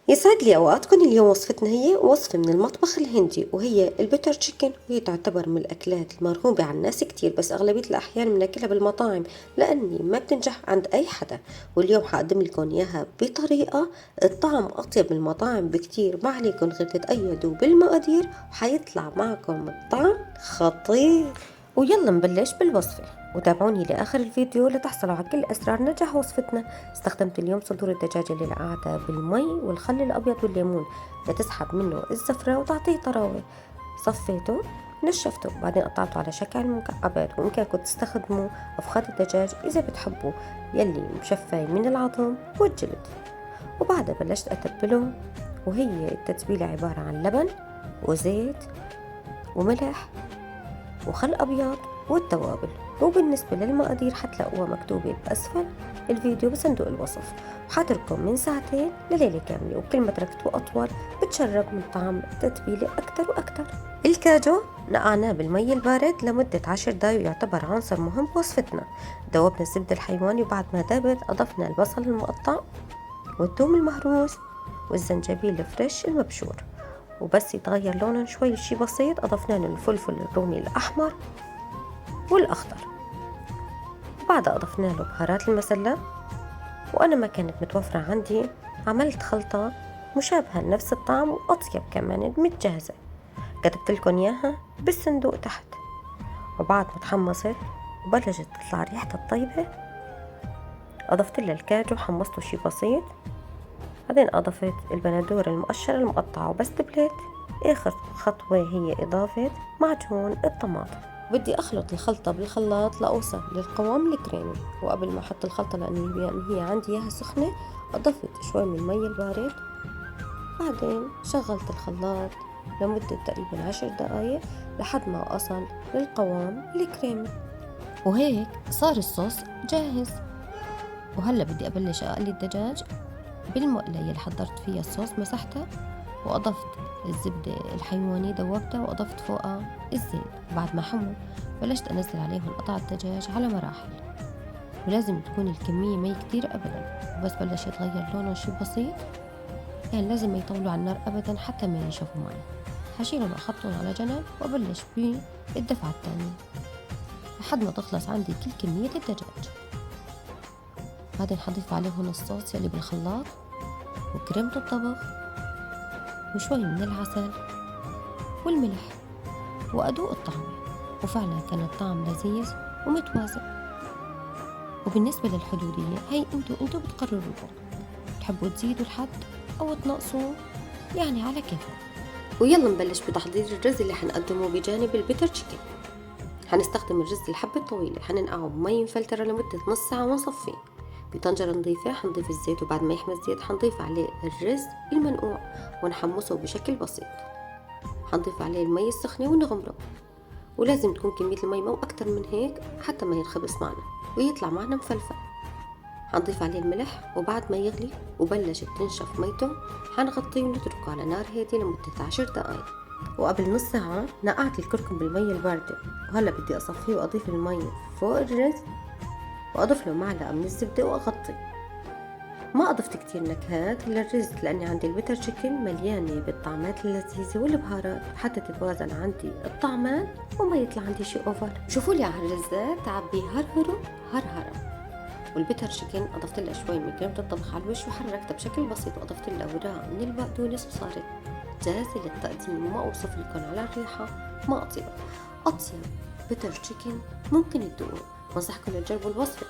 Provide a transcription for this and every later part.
يسعد لي أوقاتكم. اليوم وصفتنا هي وصفة من المطبخ الهندي، وهي البتر تشيكن. وهي تعتبر من الأكلات المرغوبة عن ناس كتير، بس أغلبية الأحيان بناكلها بالمطاعم لأني ما بتنجح عند أي حدا. واليوم حقدم لكم إياها بطريقة الطعم أطيب من المطاعم بكتير. ما عليكم غير تتأيدوا بالمقادير وحيطلع معكم الطعم خطير. ويلا نبلش بالوصفة، وتابعوني لآخر الفيديو لتحصلوا على كل أسرار نجاح وصفتنا. استخدمت اليوم صدور الدجاجة اللي نقعتها بالمي والخل الأبيض والليمون لتسحب منه الزفرة وتعطيه طراوة. صفيته نشفته، بعدين قطعته على شكل مكعبات، وإمكانكم تستخدموا أفخاذ الدجاج إذا بتحبوا يلي مشفي من العظم والجلد. وبعدها بلشت أتبله، وهي التتبيلة عبارة عن لبن وزيت وملح وخل أبيض والتوابل. وبالنسبة للمقادير حتلاقوها مكتوبة بأسفل الفيديو بصندوق الوصف. وحاتركم من ساعتين لليلة كاملة، وكل ما تركتوه أطول بتشرب من طعم التتبيلة أكتر وأكتر. الكاجو نقعناه بالمي البارد لمدة 10 دقايق، ويعتبر عنصر مهم بوصفتنا. دوبنا الزبدة الحيواني، وبعد ما دابت أضفنا البصل المقطع والثوم المهروس والزنجبيل الفريش المبشور. وبس يتغير لونه شوي شي بسيط أضفنا له الفلفل الرومي الأحمر والأخضر. بعدها أضفنا له بهارات المسلة، وأنا ما كانت متوفرة عندي عملت خلطة مشابهة لنفس الطعم وأطيب كمان متجهزة، كتبت لكم إياها بالصندوق تحت. وبعد ما تحمصت وبلشت تطلع ريحتها الطيبة أضفت لها الكاجو وحمصته شي بسيط. بعدين أضفت البندورة المقشرة المقطعة وبس دبلت. آخر خطوة هي إضافة معجون الطماطم. بدي أخلط الخلطة بالخلاط لأوصل للقوام الكريمي. وقبل ما أحط الخلطة لأن هي عندي إياها سخنة أضفت شوي من المي البارد. بعدين شغلت الخلاط لمدة تقريبا 10 دقايق لحد ما أصل للقوام الكريمي. وهيك صار الصوص جاهز. وهلأ بدي أبلش أقلي الدجاج بالمقلة اللي حضرت فيها الصوص. مسحتها وأضفت الزبدة الحيواني دوبتها وأضفت فوقها الزيت. بعد ما حموا بلشت أنزل عليهم قطع الدجاج على مراحل، ولازم تكون الكمية مي كتير أبدا، وبس بلش يتغير لونه شي بسيط. يعني لازم ما يطولوا على النار أبدا حتى ما ينشفوا معي. هشيلهم وأحطهم على جنب وأبلش بالدفعة الثانية لحد ما تخلص عندي كل كمية الدجاج. بعدين حضيف عليهم الصوص يلي بالخلاط وكريمة الطبخ وشوي من العسل والملح وأدوق الطعم. وفعلا كان الطعم لذيذ ومتوازن. وبالنسبة للحدودية هي انتو بتقرروا تحبوا تزيدوا الحد أو تنقصوا، يعني على كيفكم. ويلا نبلش بتحضير الرز اللي حنقدمه بجانب البتر تشيكن. حنستخدم الرز الحبة الطويلة، حننقعه بمي مفلترة لمدة نص ساعة ونصفيه. بطنجرة نضيفة حنضيف الزيت، وبعد ما يحمى الزيت حنضيف عليه الرز المنقوع ونحمصه بشكل بسيط. حنضيف عليه المي السخنة ونغمره، ولازم تكون كمية المي مو أكتر من هيك حتى ما ينخبص معنا ويطلع معنا مفلفل. حنضيف عليه الملح، وبعد ما يغلي وبلشت تنشف ميته حنغطيه ونتركه على نار هادية لمدة 10 دقايق. وقبل نص ساعة نقعت الكركم بالمي الباردة، وهلا بدي أصفيه وأضيف المي فوق الرز وأضيف له معلقة من الزبدة وأغطي. ما أضفت كتير نكهات للرز لأني عندي البتر تشيكن مليانة بالطعمات اللذيذة والبهارات حتى تتوازن عندي الطعمات وما يطلع عندي شي أوفر. شوفوا لي على الرزات عبي هرهرة. والبتر تشيكن أضفت لها شوي من كريمة الطبخ على الوش وحركتها بشكل بسيط، وأضفت لها وراء من البقدونس وصارت جاهزة للتقديم. وما أوصف لكم على الريحة ما أطيب بتر تشيكن ممكن تدوقوا. بنصحكم تجربوا الوصفة،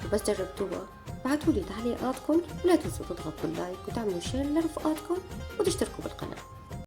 وبس جربتوها بعتولي تعليقاتكم، ولا تنسوا تضغطوا اللايك وتعملوا شير لرفقاتكم وتشتركوا بالقناة.